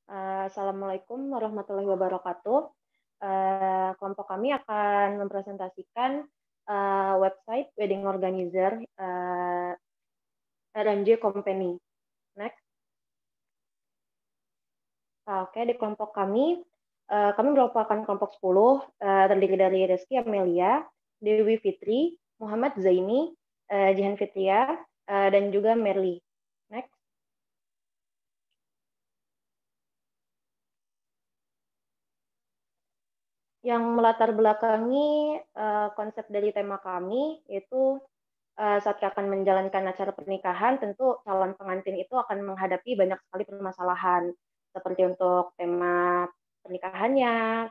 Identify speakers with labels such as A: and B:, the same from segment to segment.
A: Assalamualaikum warahmatullahi wabarakatuh. Kelompok kami akan mempresentasikan website wedding organizer RMJ Company. Next. Oke, di kelompok kami merupakan kelompok 10, terdiri dari Rizky Amelia, Dewi Fitri, Muhammad Zaini, Jihan Fitria, dan juga Merli. Next. Yang melatar belakangi konsep dari tema kami yaitu saat akan menjalankan acara pernikahan, tentu calon pengantin itu akan menghadapi banyak sekali permasalahan, seperti untuk tema pernikahannya,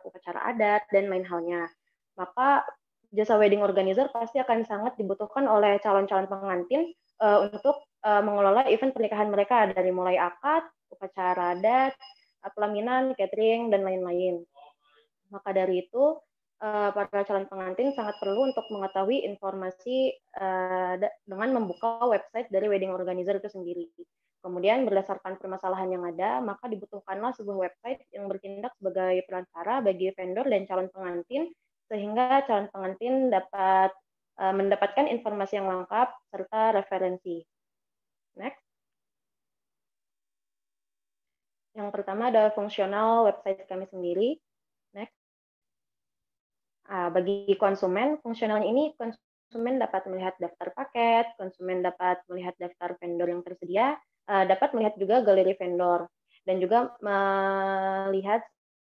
A: upacara adat, dan lain halnya. Maka jasa wedding organizer pasti akan sangat dibutuhkan oleh calon-calon pengantin untuk mengelola event pernikahan mereka, dari mulai akad, upacara adat, pelaminan, catering, dan lain-lain. Maka dari itu, para calon pengantin sangat perlu untuk mengetahui informasi dengan membuka website dari wedding organizer itu sendiri. Kemudian berdasarkan permasalahan yang ada, maka dibutuhkanlah sebuah website yang bertindak sebagai perantara bagi vendor dan calon pengantin, sehingga calon pengantin dapat mendapatkan informasi yang lengkap serta referensi. Next. Yang pertama ada fungsional website kami sendiri. Next. Bagi konsumen, fungsionalnya ini konsumen dapat melihat daftar paket, konsumen dapat melihat daftar vendor yang tersedia, dapat melihat juga galeri vendor, dan juga melihat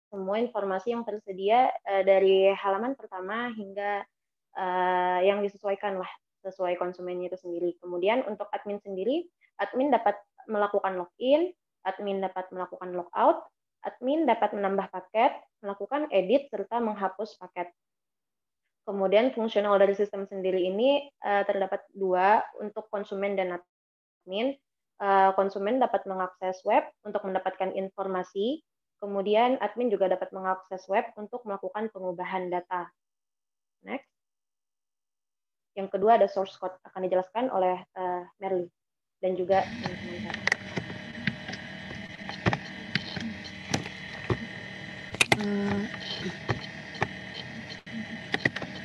A: semua informasi yang tersedia dari halaman pertama hingga yang disesuaikan lah sesuai konsumennya itu sendiri. Kemudian untuk admin sendiri, admin dapat melakukan login, admin dapat melakukan logout, admin dapat menambah paket, melakukan edit, serta menghapus paket. Kemudian fungsional dari sistem sendiri ini terdapat dua untuk konsumen dan admin. Konsumen dapat mengakses web untuk mendapatkan informasi, kemudian admin juga dapat mengakses web untuk melakukan pengubahan data. Next. Yang kedua ada source code, akan dijelaskan oleh Merli dan juga teman-teman saya.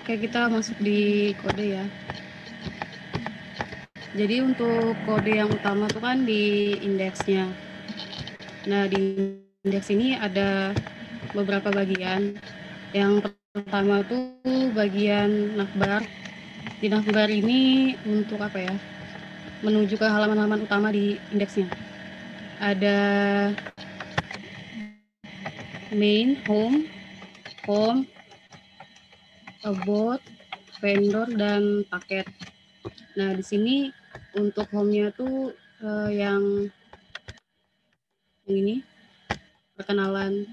B: Oke, kita masuk di kode ya. Jadi untuk kode yang utama tuh kan di indeksnya. Nah, di indeks ini ada beberapa bagian. Yang pertama tuh bagian navbar. Di navbar ini untuk apa ya? Menuju ke halaman-halaman utama di indeksnya. Ada main, home, about, vendor, dan paket. Nah, di sini untuk home-nya tuh yang ini perkenalan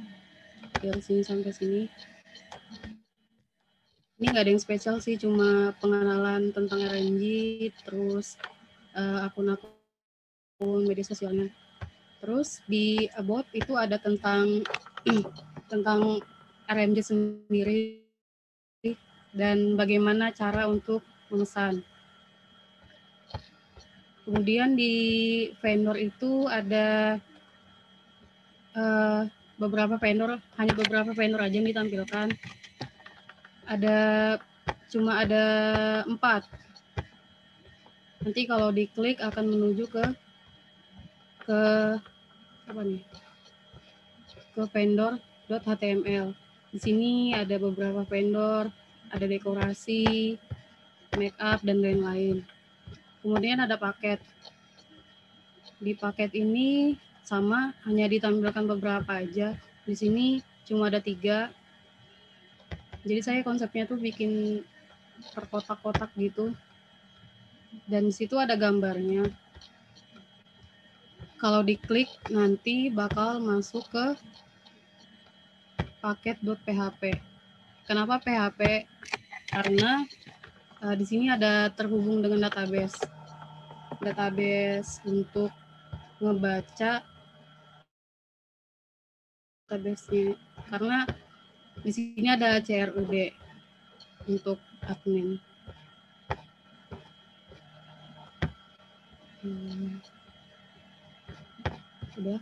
B: dari sini sampai sini. Ini nggak ada yang spesial sih, cuma pengenalan tentang RMJ, terus akun-akun media sosialnya. Terus di about itu ada tentang tentang RMJ sendiri dan bagaimana cara untuk memesan. Kemudian di vendor itu ada beberapa vendor, hanya beberapa vendor aja yang ditampilkan. Cuma ada 4. Nanti kalau diklik akan menuju ke apa nih? Ke vendor.html. Di sini ada beberapa vendor, ada dekorasi, make up, dan lain-lain. Kemudian ada paket. Di paket ini sama, hanya ditampilkan beberapa aja. Di sini cuma ada 3. Jadi saya konsepnya tuh bikin per kotak-kotak gitu. Dan di situ ada gambarnya. Kalau diklik nanti bakal masuk ke paket.php. Kenapa PHP? Karena di sini ada terhubung dengan database untuk ngebaca database-nya. Karena di sini ada CRUD untuk admin. Udah.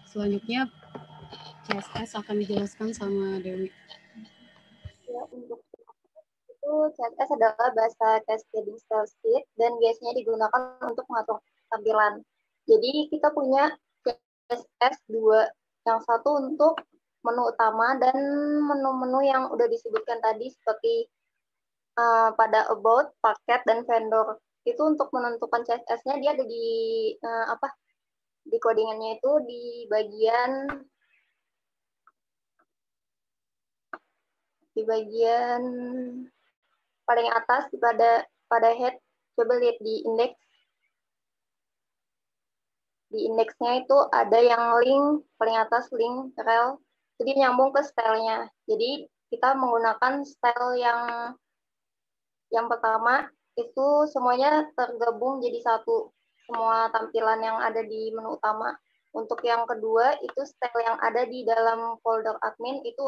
B: Selanjutnya CSS akan dijelaskan sama Dewi.
C: Ya, untuk itu CSS adalah bahasa Cascading Style Sheet dan biasanya digunakan untuk mengatur tampilan. Jadi kita punya CSS dua, yang satu untuk menu utama dan menu-menu yang udah disebutkan tadi seperti pada about, paket, dan vendor. Itu untuk menentukan CSS-nya dia ada di di codingannya itu di bagian paling atas pada head. Coba lihat di indeks. Di indeksnya itu ada yang link paling atas, link rel. Jadi nyambung ke stylenya. Jadi kita menggunakan style yang pertama itu semuanya tergabung jadi satu. Semua tampilan yang ada di menu utama. Untuk yang kedua itu style yang ada di dalam folder admin itu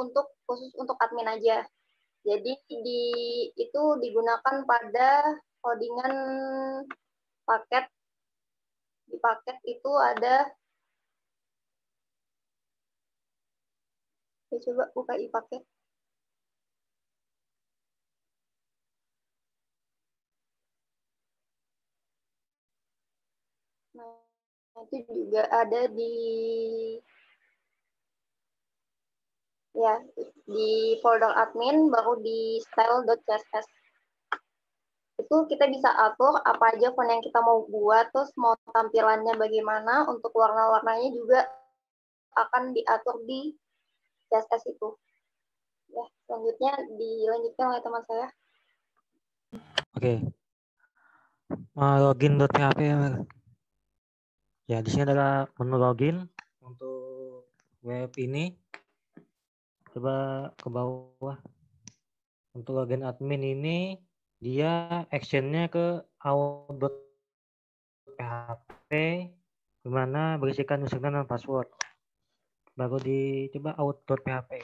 C: khusus untuk admin aja. Jadi itu digunakan pada codingan paket. Di paket itu ada, saya coba buka paket. Nah, itu juga ada di folder admin, baru di style.css. Itu kita bisa atur apa aja font yang kita mau buat, terus mau tampilannya bagaimana, untuk warna-warnanya juga akan diatur di CSS itu. Ya, selanjutnya dilanjutkan oleh teman saya.
D: Oke. Login.php ya, di sini adalah menu login untuk web ini. Coba ke bawah. Untuk login admin ini dia actionnya ke out.php di mana berisikan username dan password. Baru dicoba out.php.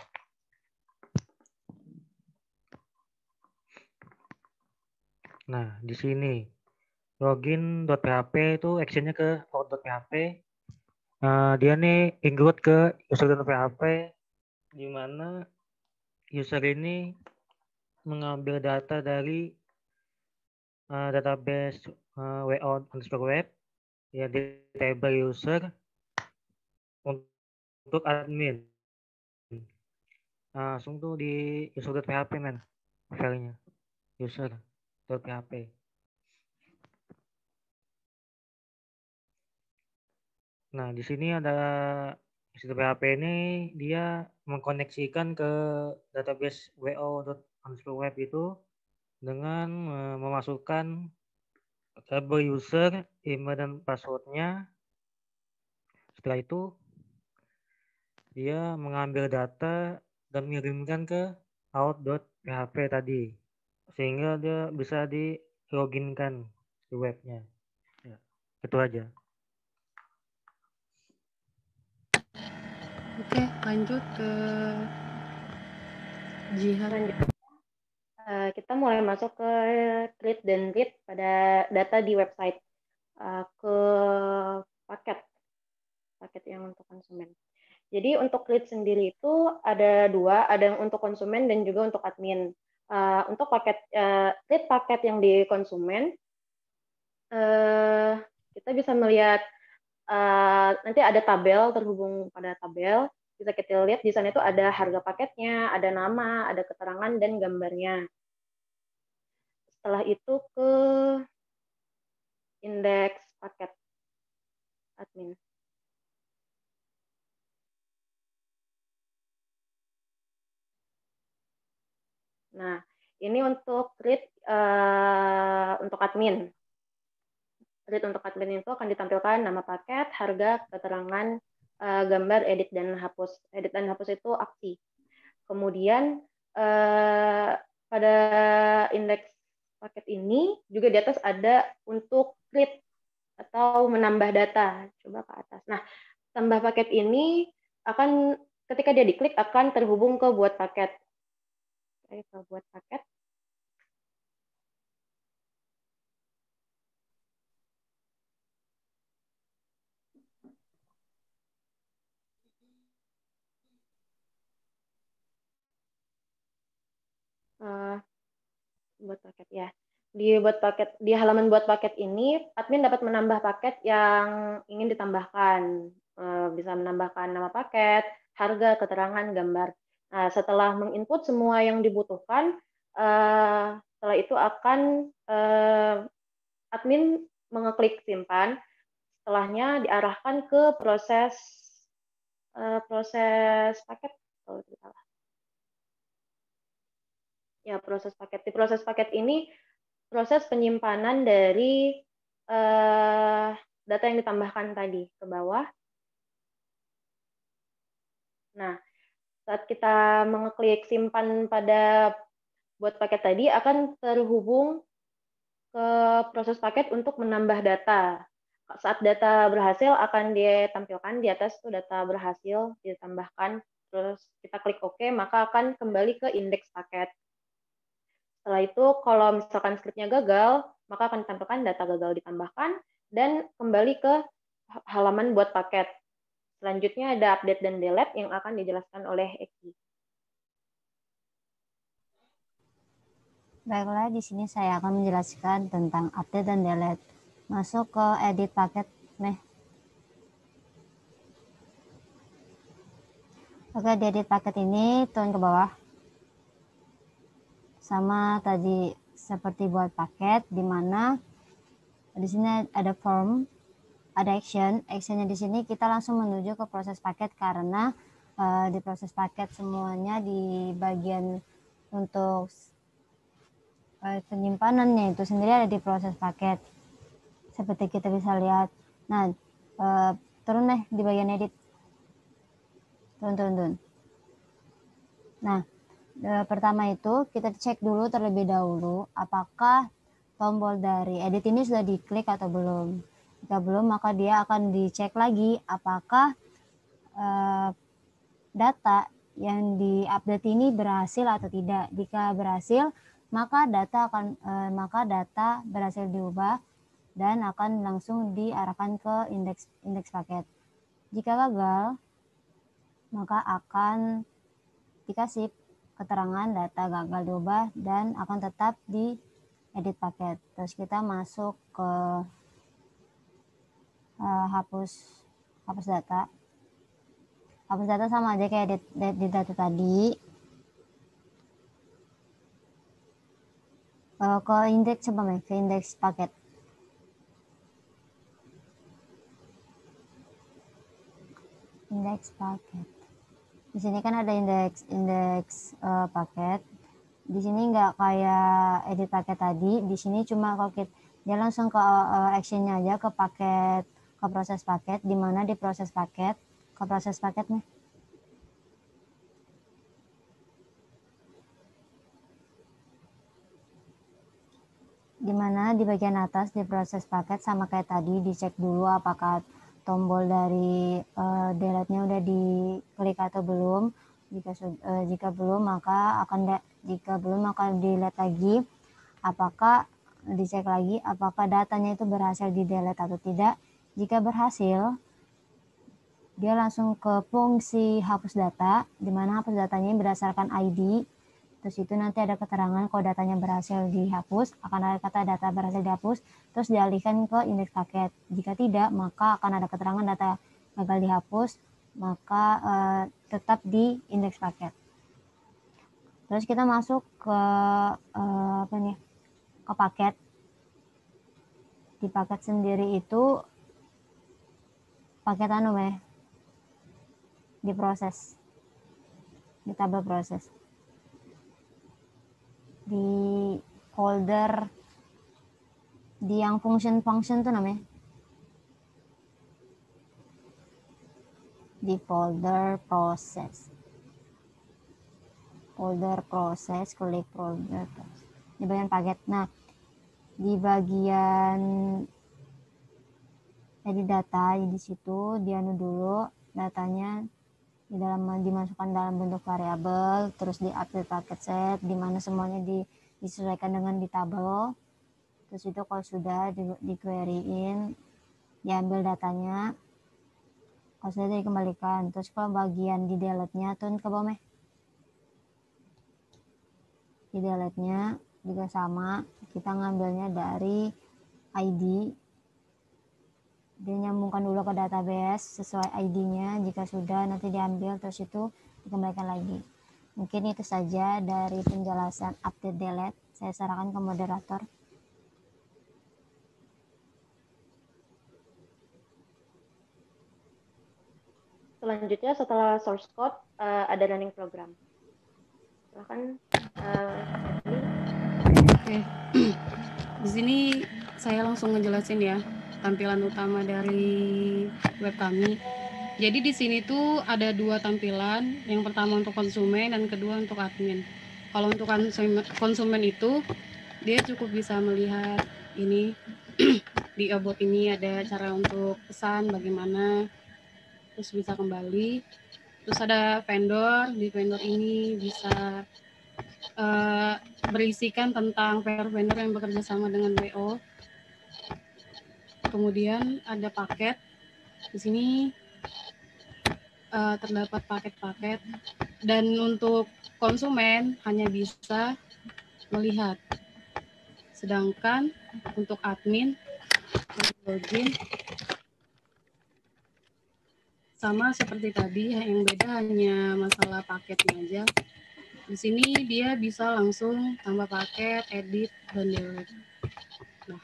D: Nah, di sini login.php itu actionnya ke out.php. Dia nih include ke user.php di mana user ini mengambil data dari database wo_web ya di table user untuk admin. Langsung tuh di user.php men filenya user.php. Nah, di sini ada user.php ini dia mengkoneksikan ke database wo_web itu dengan memasukkan table user, email dan passwordnya. Setelah itu dia mengambil data dan mengirimkan ke out.php tadi sehingga dia bisa di loginkan di webnya. Ya, itu aja.
B: Oke, lanjut ke Jihan.
A: Kita mulai masuk ke create dan read pada data di website, ke paket yang untuk konsumen. Jadi untuk create sendiri itu ada dua, ada yang untuk konsumen dan juga untuk admin. Untuk create paket yang di konsumen, kita bisa melihat nanti ada tabel, terhubung pada tabel. Bisa kita lihat di sana itu ada harga paketnya, ada nama, ada keterangan dan gambarnya. Setelah itu ke indeks paket admin. Nah, ini untuk read untuk admin. Read untuk admin itu akan ditampilkan nama paket, harga, keterangan, gambar, edit dan hapus. Edit dan hapus itu aksi. Kemudian pada indeks paket ini juga di atas ada untuk read atau menambah data. Coba ke atas. Nah, tambah paket ini akan ketika dia diklik akan terhubung ke buat paket. Ke buat paket. buat paket ya. Di halaman buat paket ini, admin dapat menambah paket yang ingin ditambahkan. Bisa menambahkan nama paket, harga, keterangan, gambar. Nah, setelah menginput semua yang dibutuhkan, setelah itu akan admin mengeklik simpan. Setelahnya diarahkan ke proses paket. Kalau tidak salah. Ya, proses paket. Di proses paket ini proses penyimpanan dari data yang ditambahkan tadi ke bawah. Nah, saat kita mengeklik simpan pada buat paket tadi akan terhubung ke proses paket untuk menambah data. Saat data berhasil akan ditampilkan di atas tuh data berhasil ditambahkan. Terus kita klik OK, maka akan kembali ke indeks paket. Setelah itu, kalau misalkan scriptnya gagal, maka akan ditampilkan data gagal ditambahkan dan kembali ke halaman buat paket. Selanjutnya ada update dan delete yang akan dijelaskan oleh Eki.
E: Baiklah, di sini saya akan menjelaskan tentang update dan delete. Masuk ke edit paket, Meh. Oke, di edit paket ini turun ke bawah. Sama tadi seperti buat paket, di mana di sini ada form, ada action. Actionnya di sini kita langsung menuju ke proses paket karena di proses paket semuanya di bagian untuk penyimpanannya itu sendiri ada di proses paket. Seperti kita bisa lihat. Nah, turun deh di bagian edit. Turun. Nah, pertama itu kita cek dulu terlebih dahulu apakah tombol dari edit ini sudah diklik atau belum. Jika belum, maka dia akan dicek lagi apakah data yang diupdate ini berhasil atau tidak. Jika berhasil, maka data berhasil diubah dan akan langsung diarahkan ke indeks paket. Jika gagal, maka akan dikasih keterangan data gagal diubah dan akan tetap di edit paket. Terus kita masuk ke hapus data. Hapus data sama aja kayak edit data tadi. Ke indeks ke indeks paket. Indeks paket. Di sini kan ada indeks paket. Di sini nggak kayak edit paket tadi. Di sini cuma kalau dia langsung ke actionnya aja ke paket, ke proses paket. Di mana di proses paket, ke proses paket nih. Dimana di bagian atas di proses paket sama kayak tadi dicek dulu apakah tombol dari delete-nya udah diklik atau belum. Jika belum maka dilihat lagi apakah dicek lagi apakah datanya itu berhasil di delete atau tidak. Jika berhasil, dia langsung ke fungsi hapus data, di mana hapus datanya berdasarkan ID. Terus itu nanti ada keterangan kalau datanya berhasil dihapus, akan ada kata data berhasil dihapus, terus dialihkan ke indeks paket. Jika tidak, maka akan ada keterangan data gagal dihapus, maka tetap di indeks paket. Terus kita masuk ke ke paket. Di paket sendiri itu paket diproses, di tabel proses. Di folder di yang function tuh namanya di folder proses klik folder proses. Di bagian paket. Nah, di bagian edit data di situ dia dulu datanya dimasukkan dalam bentuk variabel, terus di update paket set di mana semuanya disesuaikan dengan di tabel. Terus itu kalau sudah di query-in, diambil datanya, kalau sudah dikembalikan. Terus kalau bagian di delete-nya turun ke bawah, di delete-nya juga sama, kita ngambilnya dari ID. Dia nyambungkan dulu ke database sesuai ID-nya, jika sudah nanti diambil terus itu dikembalikan lagi. Mungkin itu saja dari penjelasan update delete. Saya serahkan ke moderator.
A: Selanjutnya setelah source code ada running program. Silahkan.
B: Oke. Di sini saya langsung ngejelasin ya tampilan utama dari web kami. Jadi di sini tuh ada dua tampilan, yang pertama untuk konsumen dan kedua untuk admin. Kalau untuk konsumen itu dia cukup bisa melihat ini di about ini ada cara untuk pesan bagaimana, terus bisa kembali. Terus ada vendor, di vendor ini bisa berisikan tentang vendor yang bekerja sama dengan WO. Kemudian ada paket. Di sini terdapat paket-paket, dan untuk konsumen hanya bisa melihat. Sedangkan untuk admin login sama seperti tadi, yang beda hanya masalah paketnya aja. Di sini dia bisa langsung tambah paket, edit, dan delete. Nah.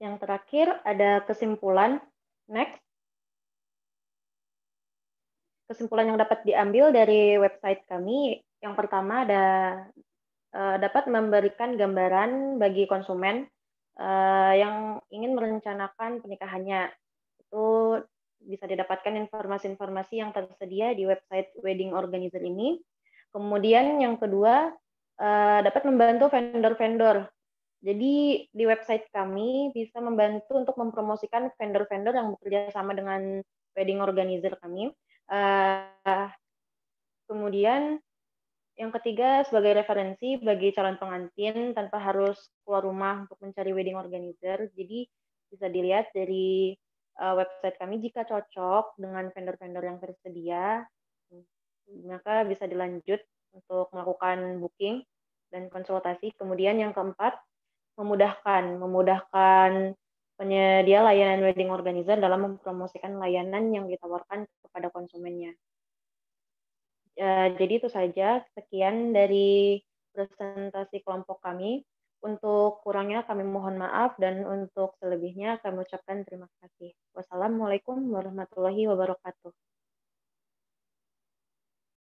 A: Yang terakhir ada kesimpulan. Next. Kesimpulan yang dapat diambil dari website kami, yang pertama ada dapat memberikan gambaran bagi konsumen yang ingin merencanakan pernikahannya. Itu bisa didapatkan informasi-informasi yang tersedia di website wedding organizer ini. Kemudian yang kedua, dapat membantu vendor-vendor. Jadi di website kami bisa membantu untuk mempromosikan vendor-vendor yang bekerja sama dengan wedding organizer kami. Kemudian yang ketiga, sebagai referensi bagi calon pengantin tanpa harus keluar rumah untuk mencari wedding organizer. Jadi bisa dilihat dari website kami, jika cocok dengan vendor-vendor yang tersedia, maka bisa dilanjut untuk melakukan booking dan konsultasi. Kemudian yang keempat, memudahkan penyedia layanan wedding organizer dalam mempromosikan layanan yang ditawarkan kepada konsumennya. Jadi itu saja, sekian dari presentasi kelompok kami. Untuk kurangnya kami mohon maaf, dan untuk selebihnya kami ucapkan terima kasih. Wassalamualaikum warahmatullahi wabarakatuh.